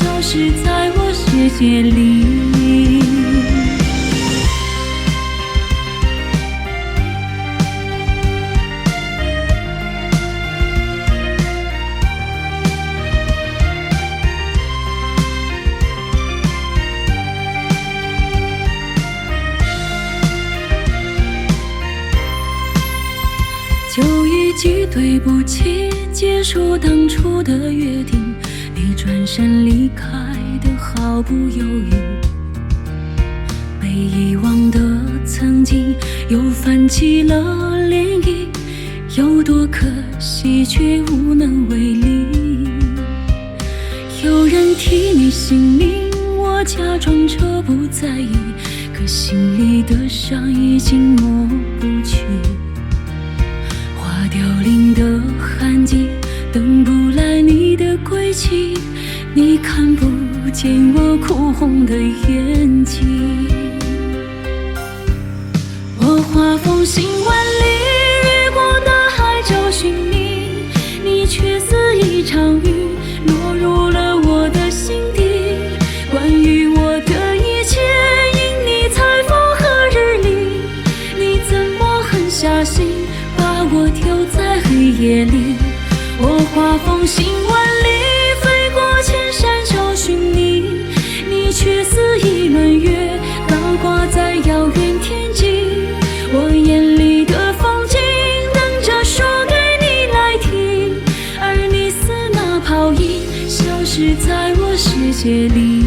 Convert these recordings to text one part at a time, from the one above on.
消失在我世界里。就一句对不起，结束当初的约定，你转身离开的毫不犹豫。被遗忘的曾经又泛起了涟漪，有多可惜却无能为力。有人替你姓名，我假装着不在意，可心里的伤已经抹不去。凋零的痕迹，等不来你的归期，你看不见我哭红的眼睛。我画风行万里，越过大海找寻你，你却似一场雨，落入了我的心底。关于我的一切，因你才风和日丽，你怎么狠下心把我丢在黑夜里？我画风行万里，飞过千山找寻你，你却似一轮月，高挂在遥远天际。我眼里的风景，等着说给你来听，而你似那泡影，消失在我世界里。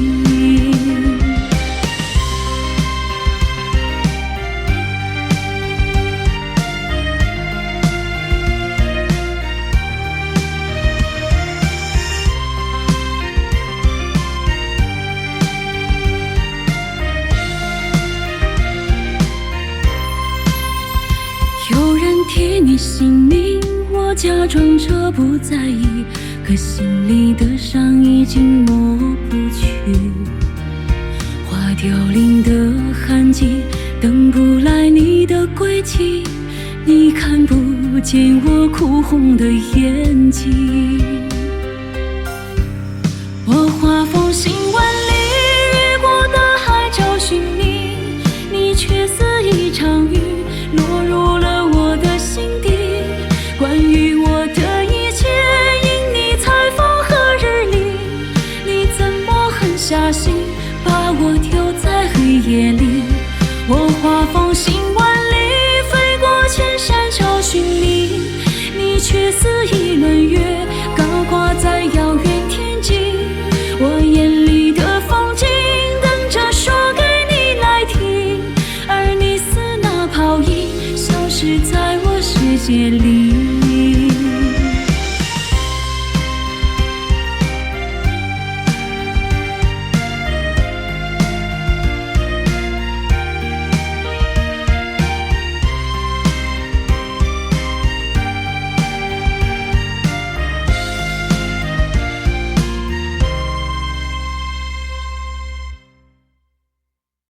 替你姓名，我假装着不在意，可心里的伤已经抹不去。花凋零的痕迹，等不来你的归期，你看不见我哭红的眼睛。我画风行万里，越过大海找寻你，你却似一场雨，落入了我的心底。关于我的一切，因你才风和日丽，你怎么狠下心把我丢在黑夜里？我画风行万里，飞过千山找寻你，你却似一轮月，高挂在遥远天际。我眼里的风景，等着说给你来听，而你似那泡影，消失在我世界里。